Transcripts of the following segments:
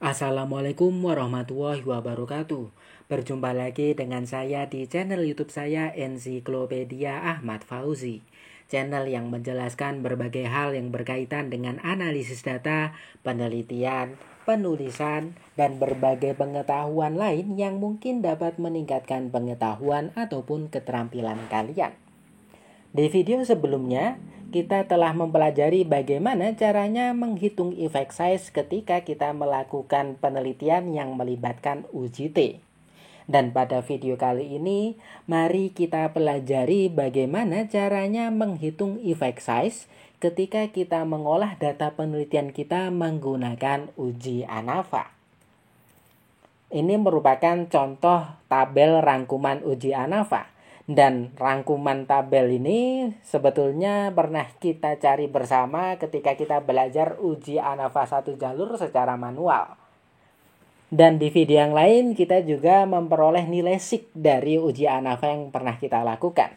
Assalamualaikum warahmatullahi wabarakatuh. Berjumpa lagi dengan saya di channel YouTube saya Ensiklopedia Ahmad Fauzi. Channel yang menjelaskan berbagai hal yang berkaitan dengan analisis data, penelitian, penulisan, dan berbagai pengetahuan lain yang mungkin dapat meningkatkan pengetahuan ataupun keterampilan kalian. Di video sebelumnya, kita telah mempelajari bagaimana caranya menghitung effect size ketika kita melakukan penelitian yang melibatkan uji T. Dan pada video kali ini, mari kita pelajari bagaimana caranya menghitung effect size ketika kita mengolah data penelitian kita menggunakan uji ANAVA. Ini merupakan contoh tabel rangkuman uji ANAVA. Dan rangkuman tabel ini sebetulnya pernah kita cari bersama ketika kita belajar uji ANAVA 1 jalur secara manual. Dan di video yang lain kita juga memperoleh nilai SIK dari uji ANAVA yang pernah kita lakukan.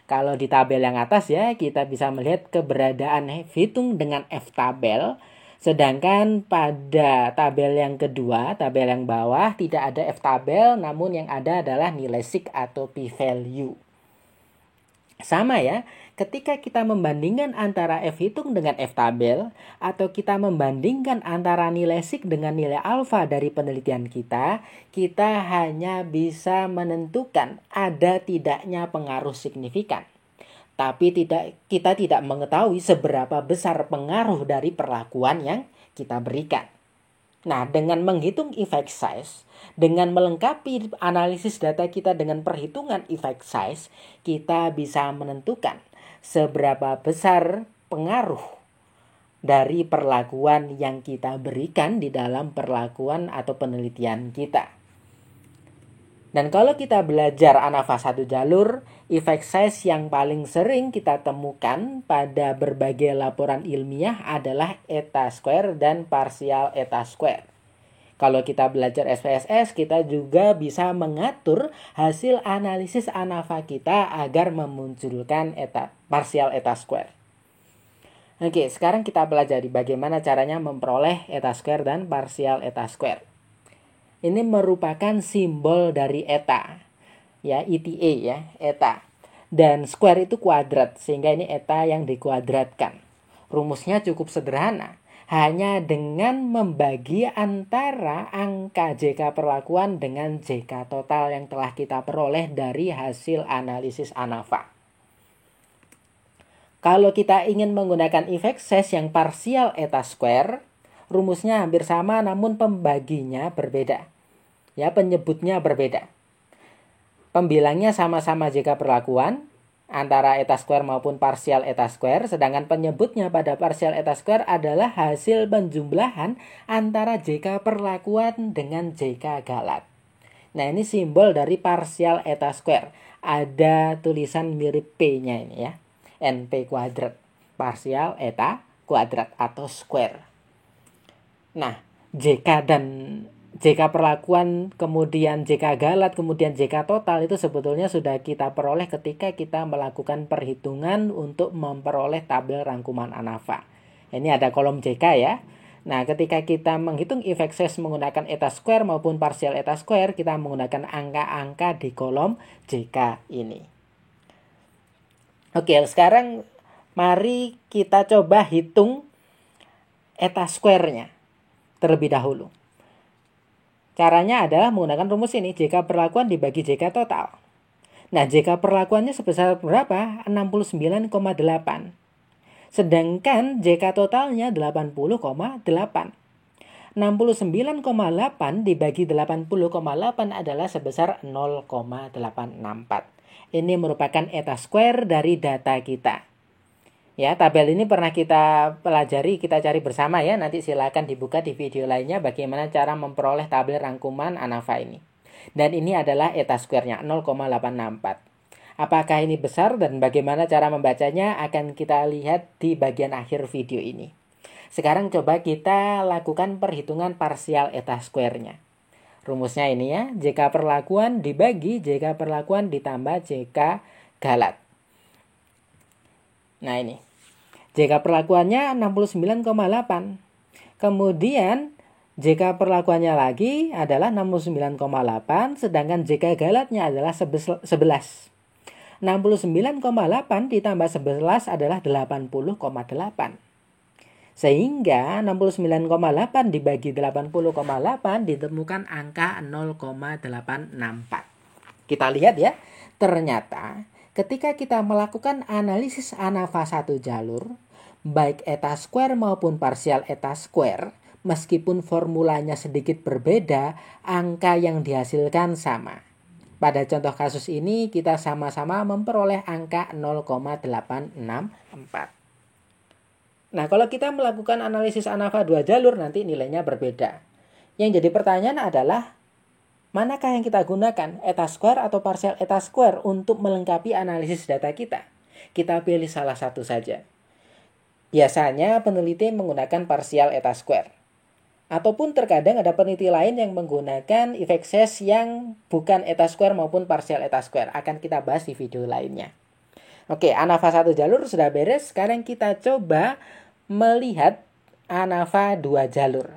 Kalau di tabel yang atas ya, kita bisa melihat keberadaan hitung dengan F-tabel. Sedangkan pada tabel yang kedua, tabel yang bawah, tidak ada F-tabel, namun yang ada adalah nilai SIK atau P-value. Sama ya, ketika kita membandingkan antara F-hitung dengan F-tabel, atau kita membandingkan antara nilai SIK dengan nilai alfa dari penelitian kita hanya bisa menentukan ada tidaknya pengaruh signifikan. Tapi kita tidak mengetahui seberapa besar pengaruh dari perlakuan yang kita berikan. Nah, dengan menghitung effect size, dengan melengkapi analisis data kita dengan perhitungan effect size, kita bisa menentukan seberapa besar pengaruh dari perlakuan yang kita berikan di dalam perlakuan atau penelitian kita. Dan kalau kita belajar ANAVA 1 jalur, effect size yang paling sering kita temukan pada berbagai laporan ilmiah adalah eta square dan parsial eta square. Kalau kita belajar SPSS, kita juga bisa mengatur hasil analisis ANAVA kita agar memunculkan parsial eta square. Oke, sekarang kita pelajari bagaimana caranya memperoleh eta square dan parsial eta square. Ini merupakan simbol dari eta, ya, ETA ya, eta. Dan square itu kuadrat, sehingga ini eta yang dikuadratkan. Rumusnya cukup sederhana, hanya dengan membagi antara angka JK perlakuan dengan JK total yang telah kita peroleh dari hasil analisis ANAVA. Kalau kita ingin menggunakan effect size yang parsial eta square, rumusnya hampir sama namun pembaginya berbeda. Ya, penyebutnya berbeda. Pembilangnya sama-sama JK perlakuan antara eta square maupun parsial eta square, sedangkan penyebutnya pada parsial eta square adalah hasil penjumlahan antara JK perlakuan dengan JK galat. Nah, ini simbol dari parsial eta square. Ada tulisan mirip P-nya ini ya. NP kuadrat. Parsial eta kuadrat atau square. Nah, JK perlakuan, kemudian JK galat, kemudian JK total itu sebetulnya sudah kita peroleh ketika kita melakukan perhitungan untuk memperoleh tabel rangkuman ANAVA. Ini ada kolom JK ya. Nah, ketika kita menghitung effect size menggunakan eta square maupun parsial eta square, kita menggunakan angka-angka di kolom JK ini. Oke, sekarang mari kita coba hitung eta square-nya terlebih dahulu. Caranya adalah menggunakan rumus ini, JK perlakuan dibagi JK total. Nah, JK perlakuannya sebesar berapa? 69,8. Sedangkan JK totalnya 80,8. 69,8 dibagi 80,8 adalah sebesar 0,864. Ini merupakan eta square dari data kita. Ya, tabel ini pernah kita pelajari, kita cari bersama ya. Nanti silakan dibuka di video lainnya bagaimana cara memperoleh tabel rangkuman ANAVA ini. Dan ini adalah eta square-nya 0,864. Apakah ini besar dan bagaimana cara membacanya akan kita lihat di bagian akhir video ini. Sekarang coba kita lakukan perhitungan parsial eta square-nya. Rumusnya ini ya, JK perlakuan dibagi JK perlakuan ditambah JK galat. Nah, ini JK perlakuannya 69,8. Kemudian JK perlakuannya lagi adalah 69,8, sedangkan JK galatnya adalah 11. 69,8 ditambah 11 adalah 80,8. Sehingga 69,8 dibagi 80,8 ditemukan angka 0,864. Kita lihat ya, ternyata ketika kita melakukan analisis ANAVA satu jalur, baik eta square maupun parsial eta square, meskipun formulanya sedikit berbeda, angka yang dihasilkan sama. Pada contoh kasus ini, kita sama-sama memperoleh angka 0,864. Nah, kalau kita melakukan analisis ANAVA 2 jalur, nanti nilainya berbeda. Yang jadi pertanyaan adalah, manakah yang kita gunakan, eta square atau parsial eta square untuk melengkapi analisis data kita? Kita pilih salah satu saja. Biasanya peneliti menggunakan parsial eta square. Ataupun terkadang ada peneliti lain yang menggunakan effect size yang bukan eta square maupun parsial eta square. Akan kita bahas di video lainnya. Oke, ANAVA 1 jalur sudah beres. Sekarang kita coba melihat ANAVA 2 jalur.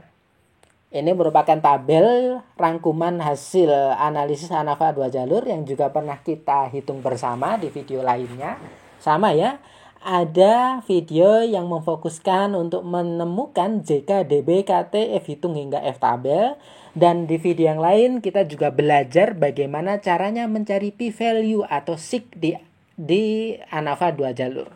Ini merupakan tabel rangkuman hasil analisis ANAVA 2 jalur yang juga pernah kita hitung bersama di video lainnya. Sama ya, ada video yang memfokuskan untuk menemukan JK, DB, KT, F hitung hingga F tabel. Dan di video yang lain kita juga belajar bagaimana caranya mencari p-value atau sig di ANAVA 2 jalur.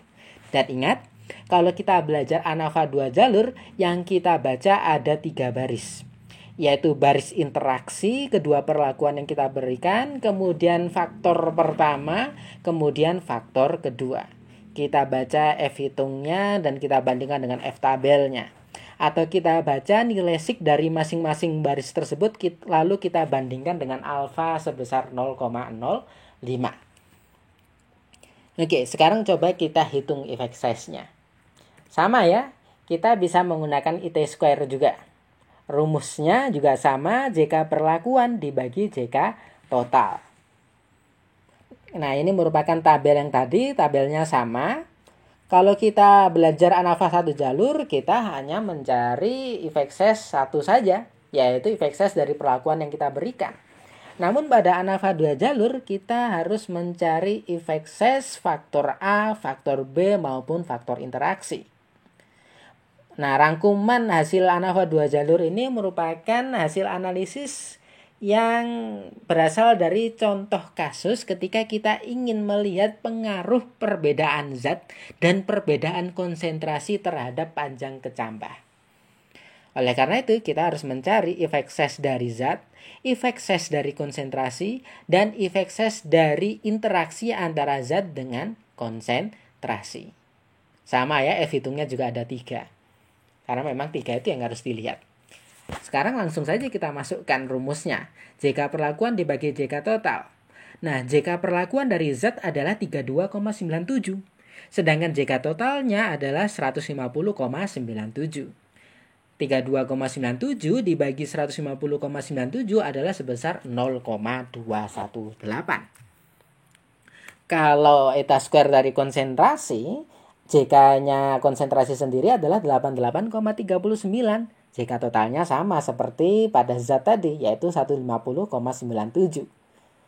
Dan ingat, kalau kita belajar ANAVA 2 jalur, yang kita baca ada 3 baris. Yaitu baris interaksi, kedua perlakuan yang kita berikan, kemudian faktor pertama, kemudian faktor kedua. Kita baca F hitungnya dan kita bandingkan dengan F tabelnya. Atau kita baca nilai sig dari masing-masing baris tersebut, lalu kita bandingkan dengan alfa sebesar 0,05. Oke, sekarang coba kita hitung effect size-nya. Sama ya, kita bisa menggunakan IT square juga. Rumusnya juga sama, JK perlakuan dibagi JK total. Nah, ini merupakan tabel yang tadi, tabelnya sama. Kalau kita belajar ANAVA 1 jalur, kita hanya mencari effect size satu saja, yaitu effect size dari perlakuan yang kita berikan. Namun pada ANAVA 2 jalur, kita harus mencari effect size faktor A, faktor B, maupun faktor interaksi. Nah, rangkuman hasil ANAVA 2 jalur ini merupakan hasil analisis yang berasal dari contoh kasus ketika kita ingin melihat pengaruh perbedaan zat dan perbedaan konsentrasi terhadap panjang kecambah. Oleh karena itu, kita harus mencari effect size dari zat, effect size dari konsentrasi, dan effect size dari interaksi antara zat dengan konsentrasi. Sama ya, F hitungnya juga ada 3. Karena memang 3 itu yang harus dilihat. Sekarang langsung saja kita masukkan rumusnya. JK perlakuan dibagi JK total. Nah, JK perlakuan dari zat adalah 32,97. Sedangkan JK totalnya adalah 150,97. 32,97 dibagi 150,97 adalah sebesar 0,218. Kalau eta square dari konsentrasi, JK-nya konsentrasi sendiri adalah 88,39. JK totalnya sama seperti pada zat tadi, yaitu 150,97.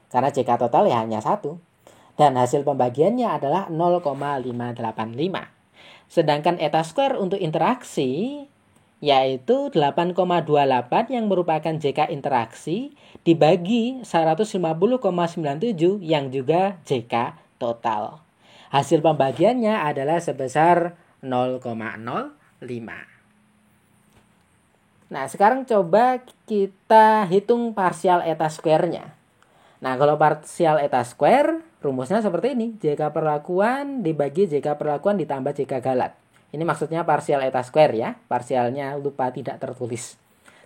Karena JK total ya hanya 1. Dan hasil pembagiannya adalah 0,585. Sedangkan eta square untuk interaksi yaitu 8,28 yang merupakan JK interaksi dibagi 150,97 yang juga JK total. Hasil pembagiannya adalah sebesar 0,05. Nah, sekarang coba kita hitung parsial eta square-nya. Nah, kalau parsial eta square, rumusnya seperti ini. JK perlakuan dibagi JK perlakuan ditambah JK galat. Ini maksudnya parsial eta square ya. Parsialnya lupa tidak tertulis.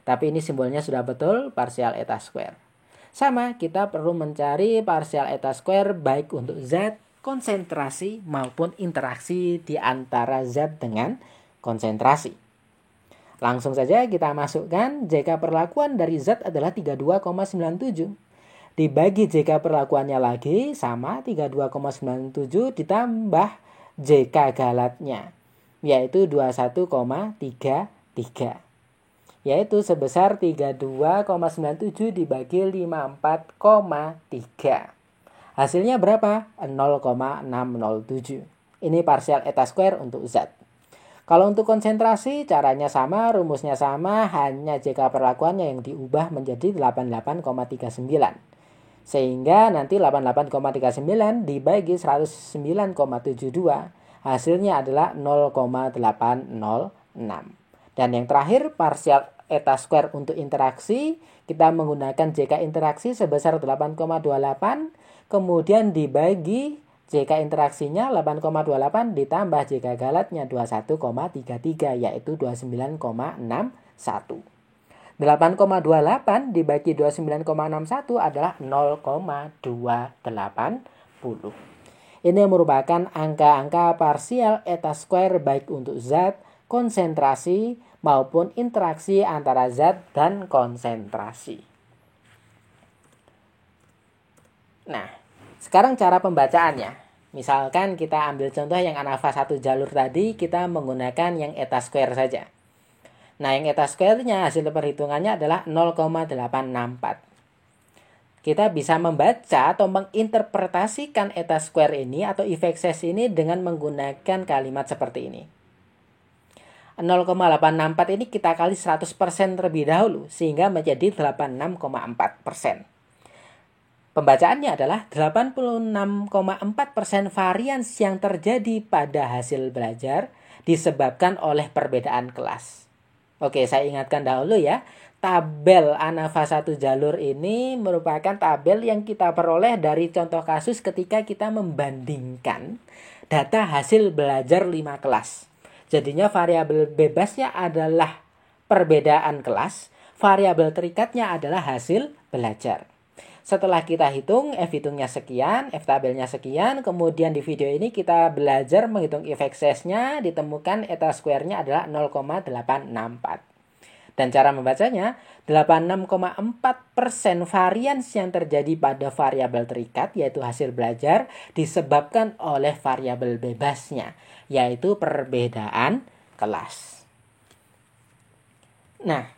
Tapi ini simbolnya sudah betul, parsial eta square. Sama, kita perlu mencari parsial eta square baik untuk zat, konsentrasi, maupun interaksi di antara zat dengan konsentrasi. Langsung saja kita masukkan JK perlakuan dari zat adalah 32,97. Dibagi JK perlakuannya lagi sama 32,97 ditambah JK galatnya, yaitu 21,33. yaitu sebesar 32,97 dibagi 54,3. Hasilnya berapa? 0,607. Ini partial eta square untuk zat. Kalau untuk konsentrasi caranya sama, rumusnya sama, hanya jika perlakuannya yang diubah menjadi 88,39. Sehingga nanti 88,39 dibagi 109,72, hasilnya adalah 0,806. Dan yang terakhir, partial eta square untuk interaksi, kita menggunakan JK interaksi sebesar 8,28, kemudian dibagi JK interaksinya 8,28 ditambah JK galatnya 21,33, yaitu 29,61. 8,28 dibagi 29,61 adalah 0,280. Ini merupakan angka-angka parsial eta square baik untuk zat, konsentrasi, maupun interaksi antara zat dan konsentrasi. Nah, sekarang cara pembacaannya. Misalkan kita ambil contoh yang ANAVA 1 jalur tadi, kita menggunakan yang eta square saja. Nah, yang eta square-nya hasil perhitungannya adalah 0,864. Kita bisa membaca atau menginterpretasikan eta square ini atau efek size ini dengan menggunakan kalimat seperti ini. 0,864 ini kita kali 100% terlebih dahulu, sehingga menjadi 86,4%. Pembacaannya adalah 86,4% varians yang terjadi pada hasil belajar disebabkan oleh perbedaan kelas. Oke, saya ingatkan dahulu ya. Tabel ANAVA 1 jalur ini merupakan tabel yang kita peroleh dari contoh kasus ketika kita membandingkan data hasil belajar 5 kelas. Jadinya variabel bebasnya adalah perbedaan kelas, variabel terikatnya adalah hasil belajar. Setelah kita hitung, F hitungnya sekian, F tabelnya sekian, kemudian di video ini kita belajar menghitung efek size-nya, ditemukan eta square-nya adalah 0,864. Dan cara membacanya, 86,4% varians yang terjadi pada variabel terikat, yaitu hasil belajar, disebabkan oleh variabel bebasnya, yaitu perbedaan kelas. Nah,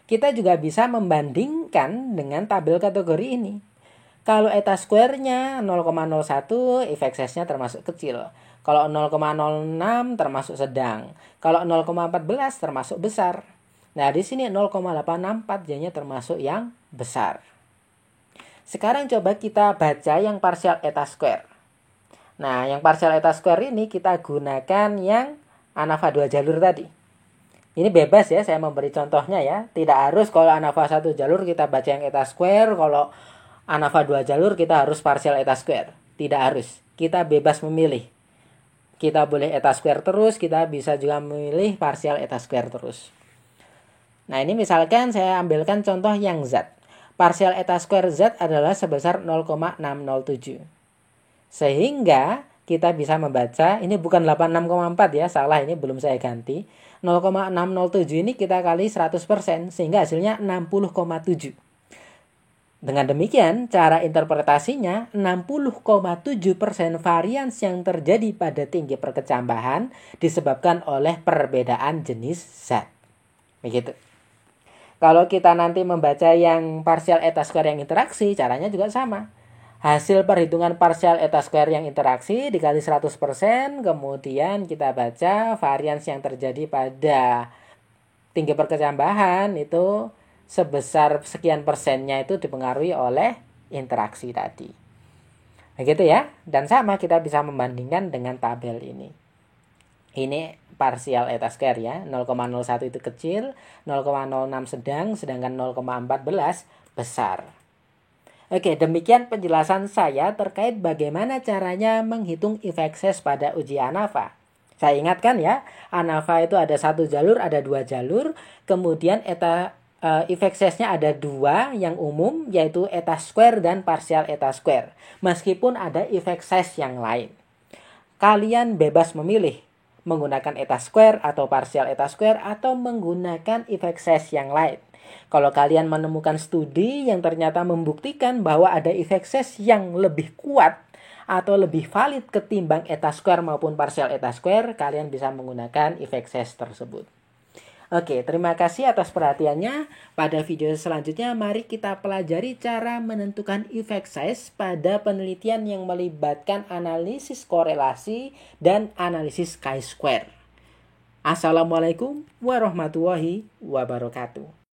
kita juga bisa membandingkan dengan tabel kategori ini. Kalau eta square-nya 0,01, efek size-nya termasuk kecil. Kalau 0,06 termasuk sedang. Kalau 0,14 termasuk besar. Nah, di sini 0,864 jadinya termasuk yang besar. Sekarang coba kita baca yang partial eta square. Nah, yang partial eta square ini kita gunakan yang ANAVA 2 jalur tadi. Ini bebas ya, saya memberi contohnya ya. Tidak harus kalau ANAVA 1 jalur kita baca yang eta square, kalau ANAVA 2 jalur kita harus partial eta square. Tidak harus. Kita bebas memilih. Kita boleh eta square terus, kita bisa juga memilih partial eta square terus. Nah, ini misalkan saya ambilkan contoh yang Z. Partial eta square Z adalah sebesar 0,607. Sehingga kita bisa membaca, ini bukan 86,4 ya, salah, ini belum saya ganti. 0,607 ini kita kali 100%, sehingga hasilnya 60,7. Dengan demikian, cara interpretasinya 60,7% varians yang terjadi pada tinggi perkecambahan disebabkan oleh perbedaan jenis zat. Begitu. Kalau kita nanti membaca yang partial eta square yang interaksi, caranya juga sama. Hasil perhitungan partial eta square yang interaksi dikali 100%, kemudian kita baca varians yang terjadi pada tinggi perkecambahan itu sebesar sekian persennya itu dipengaruhi oleh interaksi tadi. Begitu ya. Dan sama kita bisa membandingkan dengan tabel ini. Ini partial eta square ya. 0,01 itu kecil, 0,06 sedang, sedangkan 0,14 besar. Oke, demikian penjelasan saya terkait bagaimana caranya menghitung efek size pada uji ANAVA. Saya ingatkan ya, ANAVA itu ada 1 jalur, ada 2 jalur, kemudian efek size-nya ada 2 yang umum, yaitu eta square dan partial eta square. Meskipun ada efek size yang lain. Kalian bebas memilih menggunakan eta square atau partial eta square atau menggunakan efek size yang lain. Kalau kalian menemukan studi yang ternyata membuktikan bahwa ada efek size yang lebih kuat atau lebih valid ketimbang eta square maupun partial eta square, kalian bisa menggunakan efek size tersebut. Oke, terima kasih atas perhatiannya. Pada video selanjutnya, mari kita pelajari cara menentukan effect size pada penelitian yang melibatkan analisis korelasi dan analisis chi-square. Assalamualaikum warahmatullahi wabarakatuh.